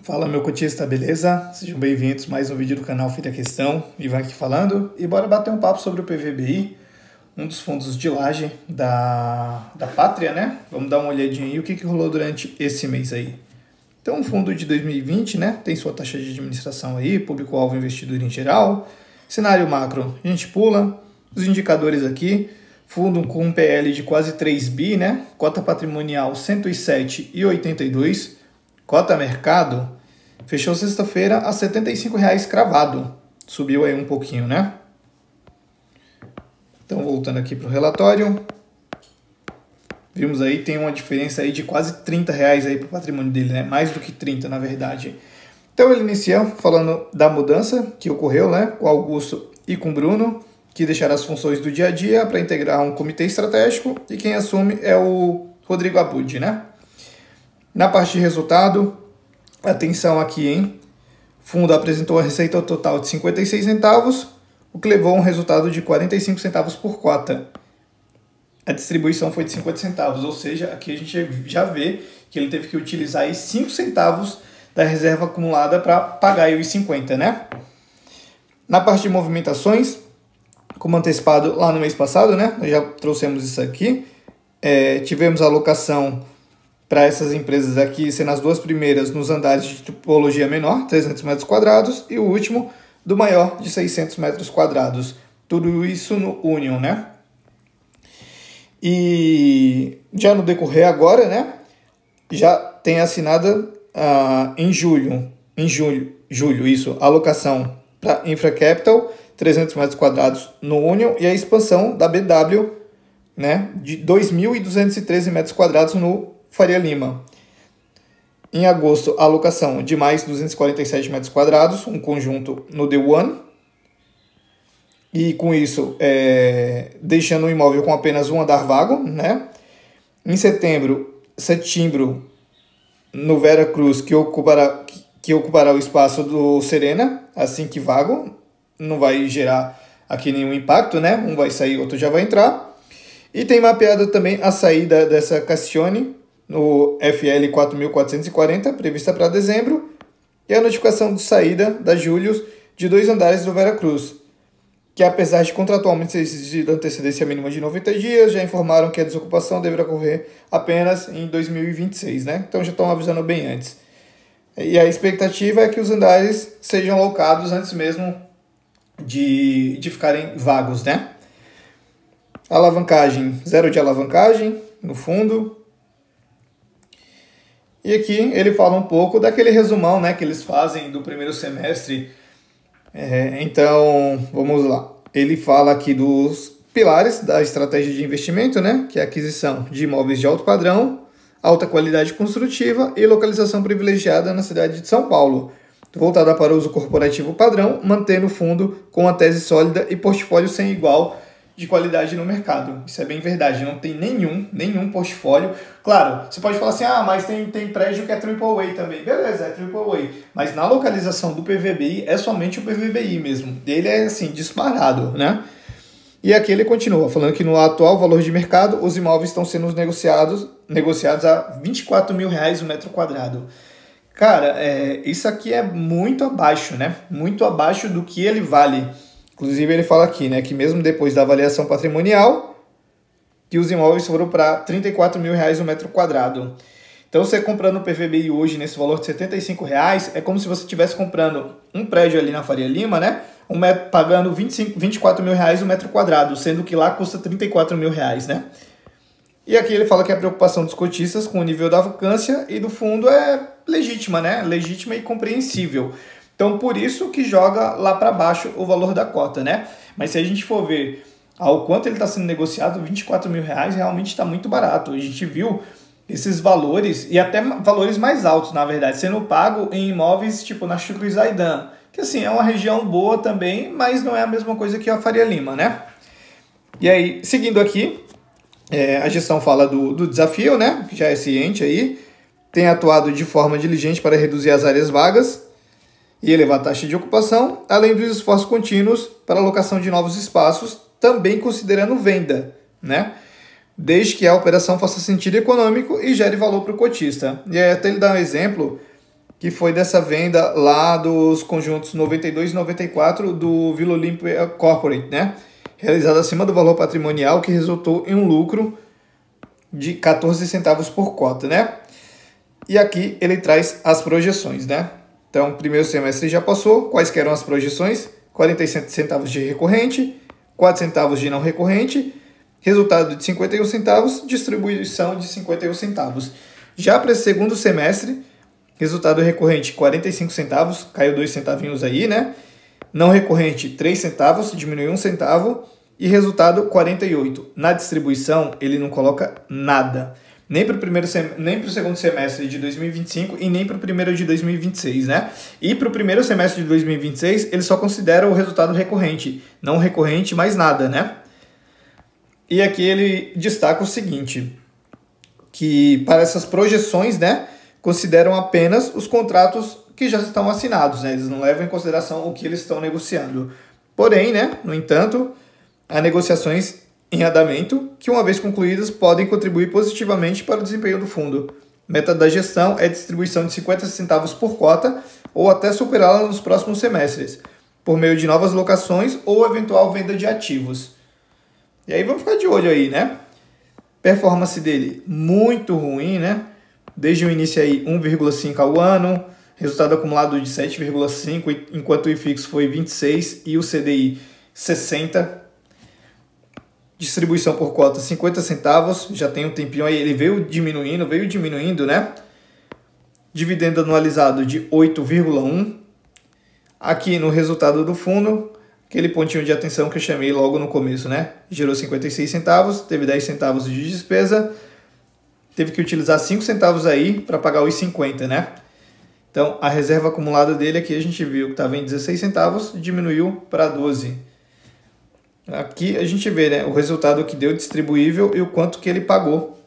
Fala meu cotista, beleza? Sejam bem-vindos a mais um vídeo do canal Fita Questão. Ivan aqui falando e bora bater um papo sobre o PVBI, um dos fundos de laje da Pátria, né? Vamos dar uma olhadinha aí o que rolou durante esse mês aí. Então, um fundo de 2020, né? Tem sua taxa de administração aí, público-alvo investidor em geral. Cenário macro, a gente pula. Os indicadores aqui, fundo com um PL de quase 3 bi, né? Cota patrimonial 107,82. Cota mercado fechou sexta-feira a R$ 75,00 cravado. Subiu aí um pouquinho, né? Então, voltando aqui para o relatório. Vimos aí, tem uma diferença aí de quase R$30,00 aí para o patrimônio dele, né? Mais do que 30, na verdade. Então, ele inicia falando da mudança que ocorreu, né? Com Augusto e com Bruno, que deixaram as funções do dia a dia para integrar um comitê estratégico. E quem assume é o Rodrigo Abud, né? Na parte de resultado, atenção aqui, hein? O fundo apresentou a receita total de 56 centavos, o que levou a um resultado de 45 centavos por cota. A distribuição foi de 50 centavos, ou seja, aqui a gente já vê que ele teve que utilizar aí 5 centavos da reserva acumulada para pagar aí os 50, né? Na parte de movimentações, como antecipado lá no mês passado, né? Nós já trouxemos isso aqui. Tivemos a alocação para essas empresas aqui, sendo as duas primeiras nos andares de tipologia menor, 300 metros quadrados, e o último do maior, de 600 metros quadrados. Tudo isso no Union, né? E já no decorrer agora, né? Já tem assinada em julho, isso, a alocação para Infracapital, 300 metros quadrados no Union, e a expansão da BW, né? De 2.213 metros quadrados no Faria Lima. Em agosto, a alocação de mais 247 metros quadrados, um conjunto no The One. E com isso, deixando o imóvel com apenas um andar vago, né? Em setembro, no Vera Cruz, que ocupará o espaço do Serena, assim que vago. Não vai gerar aqui nenhum impacto, né? Um vai sair, outro já vai entrar. E tem mapeado também a saída dessa Cassione, no FL 4.440, prevista para dezembro, e a notificação de saída da Július de 2 andares do Vera Cruz, que apesar de contratualmente ser exigida antecedência mínima de 90 dias, já informaram que a desocupação deverá ocorrer apenas em 2026, né? Então já estão avisando bem antes. E a expectativa é que os andares sejam alocados antes mesmo de ficarem vagos, né? Alavancagem, zero de alavancagem no fundo. E aqui ele fala um pouco daquele resumão, né, que eles fazem do primeiro semestre. Então, vamos lá. Ele fala aqui dos pilares da estratégia de investimento, né, que é a aquisição de imóveis de alto padrão, alta qualidade construtiva e localização privilegiada na cidade de São Paulo, voltada para o uso corporativo padrão, mantendo o fundo com uma tese sólida e portfólio sem igual de qualidade no mercado. Isso é bem verdade, não tem nenhum portfólio. Claro, você pode falar assim, mas tem prédio que é AAA também. Beleza, é AAA. Mas na localização do PVBI, é somente o PVBI mesmo. Ele é, assim, disparado, né? E aqui ele continua, falando que no atual valor de mercado, os imóveis estão sendo negociados a R$24.000 o metro quadrado. Cara, isso aqui é muito abaixo, né? Muito abaixo do que ele vale. Inclusive, ele fala aqui, né, que mesmo depois da avaliação patrimonial, que os imóveis foram para R$34.000 o metro quadrado. Então, você comprando o PVBI hoje nesse valor de R$75,00, é como se você estivesse comprando um prédio ali na Faria Lima, né, pagando R$24.000 o metro quadrado, sendo que lá custa R$34.000, né? E aqui ele fala que a preocupação dos cotistas com o nível da vacância e do fundo é legítima, né? Legítima e compreensível. Então, por isso que joga lá para baixo o valor da cota, né? Mas se a gente for ver ao quanto ele está sendo negociado, R$24.000 realmente está muito barato. A gente viu esses valores, e até valores mais altos, na verdade, sendo pago em imóveis tipo na Chucro e Zaidan, que assim, é uma região boa também, mas não é a mesma coisa que a Faria Lima, né? E aí, seguindo aqui, a gestão fala do desafio, né? Que já é ciente aí, tem atuado de forma diligente para reduzir as áreas vagas e elevar a taxa de ocupação, além dos esforços contínuos para a alocação de novos espaços, também considerando venda, né? Desde que a operação faça sentido econômico e gere valor para o cotista. E aí até ele dá um exemplo que foi dessa venda lá dos conjuntos 92 e 94 do Vila Olímpia Corporate, né? Realizada acima do valor patrimonial, que resultou em um lucro de 14 centavos por cota, né? E aqui ele traz as projeções, né? Então, primeiro semestre já passou. Quais que eram as projeções? 47 centavos de recorrente, 4 centavos de não recorrente, resultado de 51 centavos, distribuição de 51 centavos. Já para esse segundo semestre, resultado recorrente 45 centavos, caiu 2 centavinhos aí, né? Não recorrente 3 centavos, diminuiu 1 centavo. E resultado 48. Na distribuição, ele não coloca nada. Nem para o segundo semestre de 2025 e nem para o primeiro de 2026, né? E para o primeiro semestre de 2026, ele só considera o resultado recorrente. Não recorrente, mais nada, né? E aqui ele destaca o seguinte, que para essas projeções, né, consideram apenas os contratos que já estão assinados, né? Eles não levam em consideração o que eles estão negociando. Porém, né, no entanto, há negociações em andamento que, uma vez concluídas, podem contribuir positivamente para o desempenho do fundo. Meta da gestão é distribuição de 50 centavos por cota ou até superá-la nos próximos semestres, por meio de novas locações ou eventual venda de ativos. E aí vamos ficar de olho aí, né? Performance dele muito ruim, né? Desde o início aí 1,5 ao ano, resultado acumulado de 7,5, enquanto o IFIX foi 26 e o CDI 60. Distribuição por cota 50 centavos, já tem um tempinho aí, ele veio diminuindo, né? Dividendo anualizado de 8,1. Aqui no resultado do fundo, aquele pontinho de atenção que eu chamei logo no começo, né? Gerou 56 centavos, teve 10 centavos de despesa, teve que utilizar 5 centavos aí para pagar os 50, né? Então, a reserva acumulada dele aqui a gente viu que estava em 16 centavos, diminuiu para 12. Aqui a gente vê, né, o resultado que deu distribuível e o quanto que ele pagou.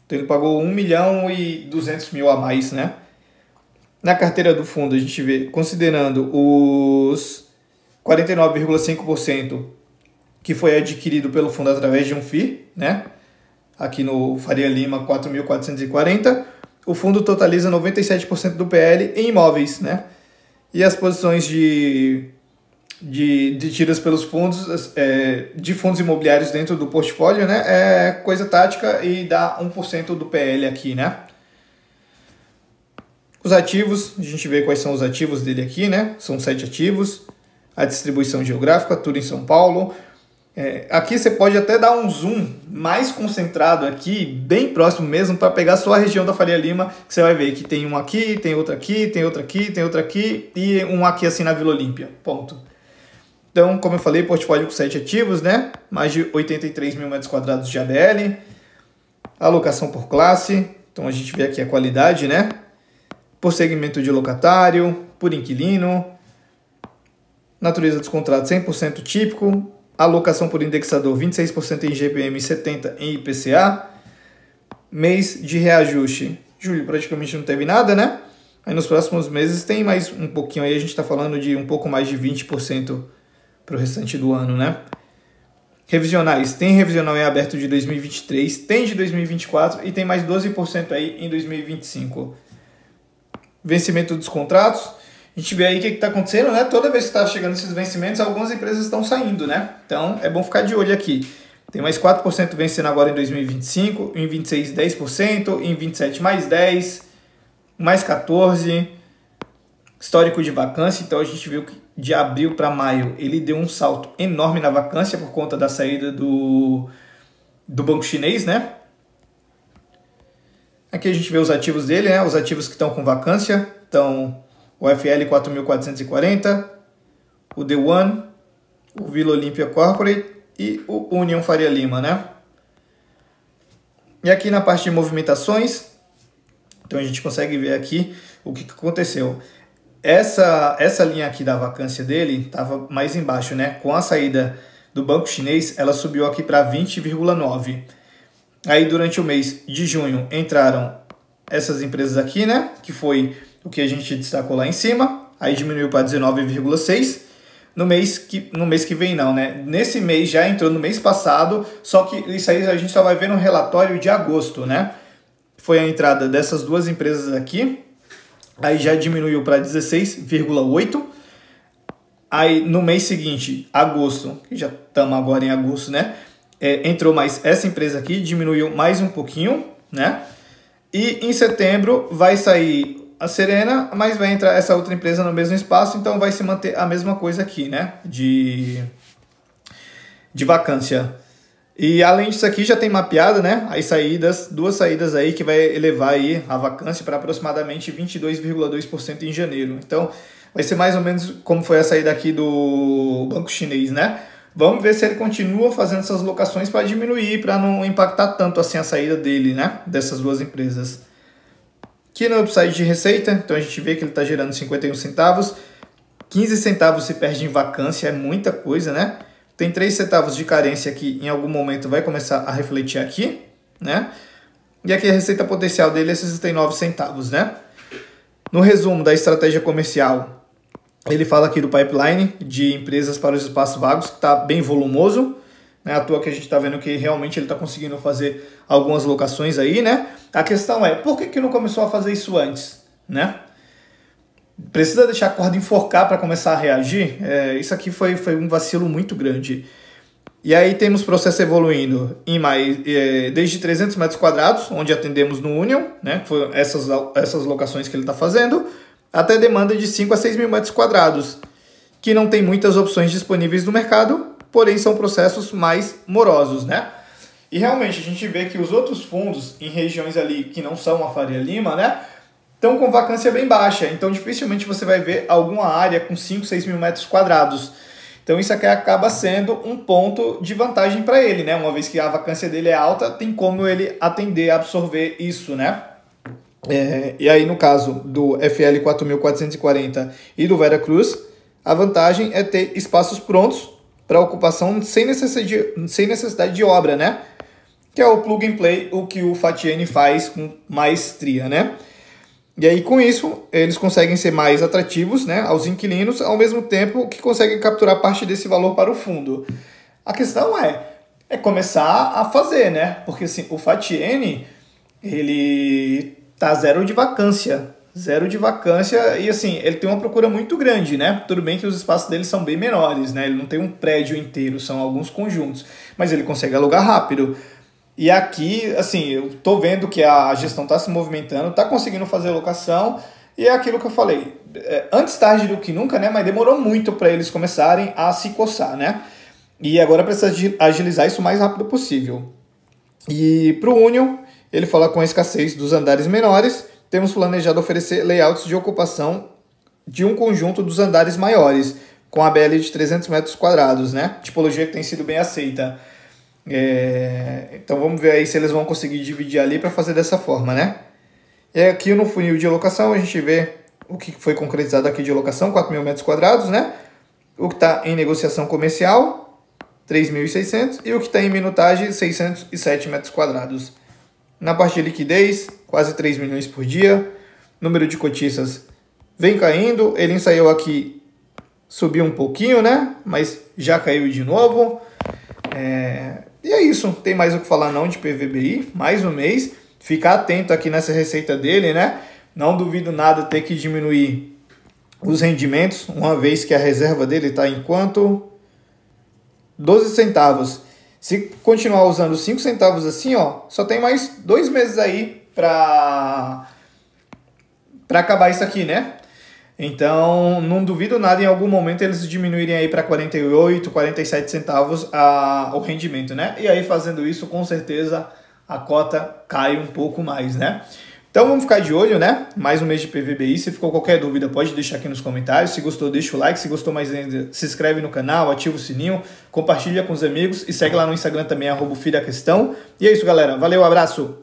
Então ele pagou 1.200.000 a mais, né? Na carteira do fundo a gente vê, considerando os 49,5% que foi adquirido pelo fundo através de um FII, né? Aqui no Faria Lima 4.440, o fundo totaliza 97% do PL em imóveis, né? E as posições de tiras pelos fundos, de fundos imobiliários dentro do portfólio, né, é coisa tática e dá 1% do PL aqui, né. Os ativos, a gente vê quais são os ativos dele aqui, né, são 7 ativos, a distribuição geográfica, tudo em São Paulo. Aqui você pode até dar um zoom mais concentrado aqui, bem próximo mesmo, para pegar só a região da Faria Lima, que você vai ver que tem um aqui, tem outro aqui, tem outro aqui, tem outro aqui e um aqui assim na Vila Olímpia, ponto. Então, como eu falei, portfólio com 7 ativos, né? Mais de 83 mil metros quadrados de ABL. Alocação por classe. Então, a gente vê aqui a qualidade, né? Por segmento de locatário, por inquilino. Natureza dos contratos 100% típico. Alocação por indexador 26% em IGPM e 70% em IPCA. Mês de reajuste. Julho praticamente não teve nada, né? Aí nos próximos meses tem mais um pouquinho aí. A gente está falando de um pouco mais de 20% para o restante do ano, né? Revisionais, tem revisional em aberto de 2023, tem de 2024 e tem mais 12% aí em 2025. Vencimento dos contratos, a gente vê aí o que está acontecendo, né? Toda vez que está chegando esses vencimentos, algumas empresas estão saindo, né? Então é bom ficar de olho aqui. Tem mais 4% vencendo agora em 2025, em 26 10%, em 27 mais 10%, mais 14%. Histórico de vacância, então a gente viu que de abril para maio ele deu um salto enorme na vacância por conta da saída do banco chinês, né? Aqui a gente vê os ativos dele, né? Os ativos que estão com vacância, então o FL 4.440, o The One, o Vila Olímpia Corporate e o União Faria Lima, né? E aqui na parte de movimentações, então a gente consegue ver aqui o que aconteceu. Essa linha aqui da vacância dele estava mais embaixo, né? Com a saída do banco chinês, ela subiu aqui para 20,9. Aí durante o mês de junho entraram essas empresas aqui, né? Que foi o que a gente destacou lá em cima. Aí diminuiu para 19,6. No mês que vem não, né? Nesse mês já entrou no mês passado, só que isso aí a gente só vai ver no relatório de agosto, né? Foi a entrada dessas duas empresas aqui. aí já diminuiu para 16,8. Aí no mês seguinte, agosto, que já estamos agora em agosto, né? Entrou mais essa empresa aqui, diminuiu mais um pouquinho, né? E em setembro vai sair a Serena, mas vai entrar essa outra empresa no mesmo espaço, então vai se manter a mesma coisa aqui, né? De vacância. E além disso aqui já tem mapeado, né? As saídas, duas saídas aí que vai elevar aí a vacância para aproximadamente 22,2% em janeiro. Então vai ser mais ou menos como foi a saída aqui do banco chinês, né? Vamos ver se ele continua fazendo essas locações para diminuir, para não impactar tanto assim a saída dele, né? Dessas duas empresas. Aqui no upside de receita, então a gente vê que ele está gerando 51 centavos. 15 centavos se perde em vacância, é muita coisa, né? Tem 3 centavos de carência que em algum momento vai começar a refletir aqui, né? E aqui a receita potencial dele é 69 centavos, né? No resumo da estratégia comercial, ele fala aqui do pipeline de empresas para os espaços vagos, que está bem volumoso, né? À toa que a gente está vendo que realmente ele está conseguindo fazer algumas locações aí, né? A questão é, por que não começou a fazer isso antes, né? Precisa deixar a corda enforcar para começar a reagir? Isso aqui foi um vacilo muito grande. E aí temos o processo evoluindo desde 300 metros quadrados, onde atendemos no Union, né? Foi essas locações que ele está fazendo, até demanda de 5 a 6 mil metros quadrados, que não tem muitas opções disponíveis no mercado, porém são processos mais morosos, né? E realmente a gente vê que os outros fundos em regiões ali que não são a Faria Lima, né? Estão com vacância bem baixa, então dificilmente você vai ver alguma área com 5, 6 mil metros quadrados. Então isso aqui acaba sendo um ponto de vantagem para ele, né? Uma vez que a vacância dele é alta, tem como ele atender, absorver isso, né? E aí no caso do FL 4440 e do Veracruz, a vantagem é ter espaços prontos para ocupação sem necessidade de obra, né? Que é o plug and play, o que o Fatiene faz com maestria, né? E aí, com isso, eles conseguem ser mais atrativos, né, aos inquilinos, ao mesmo tempo que conseguem capturar parte desse valor para o fundo. A questão é começar a fazer, né? Porque assim, o Fatiene, ele tá zero de vacância e assim, ele tem uma procura muito grande, né? Tudo bem que os espaços dele são bem menores, né? Ele não tem um prédio inteiro, são alguns conjuntos, mas ele consegue alugar rápido. E aqui, assim, eu tô vendo que a gestão está se movimentando, está conseguindo fazer locação, e é aquilo que eu falei, antes tarde do que nunca, né? Mas demorou muito para eles começarem a se coçar, né? E agora precisa agilizar isso o mais rápido possível. E para o Union, ele fala com a escassez dos andares menores, temos planejado oferecer layouts de ocupação de um conjunto dos andares maiores, com a BL de 300 metros quadrados, né? Tipologia que tem sido bem aceita. Então vamos ver aí se eles vão conseguir dividir ali para fazer dessa forma, né? E aqui no funil de locação a gente vê o que foi concretizado aqui de locação, 4 mil metros quadrados, né? O que está em negociação comercial, 3.600, e o que está em minutagem, 607 metros quadrados. Na parte de liquidez, quase 3 milhões por dia. Número de cotistas vem caindo, ele ensaiou aqui, subiu um pouquinho, né? Mas já caiu de novo. E é isso, não tem mais o que falar não de PVBI, mais um mês, ficar atento aqui nessa receita dele, né? Não duvido nada ter que diminuir os rendimentos, uma vez que a reserva dele está em quanto? 12 centavos. Se continuar usando 5 centavos assim, ó, só tem mais 2 meses aí para acabar isso aqui, né? Então, não duvido nada em algum momento eles diminuírem aí para 48, 47 centavos o rendimento, né? E aí, fazendo isso, com certeza, a cota cai um pouco mais, né? Então, vamos ficar de olho, né? Mais um mês de PVBI. Se ficou qualquer dúvida, pode deixar aqui nos comentários. Se gostou, deixa o like. Se gostou mais ainda, se inscreve no canal, ativa o sininho, compartilha com os amigos e segue lá no Instagram também, @FIDaQuestão. E é isso, galera. Valeu, abraço!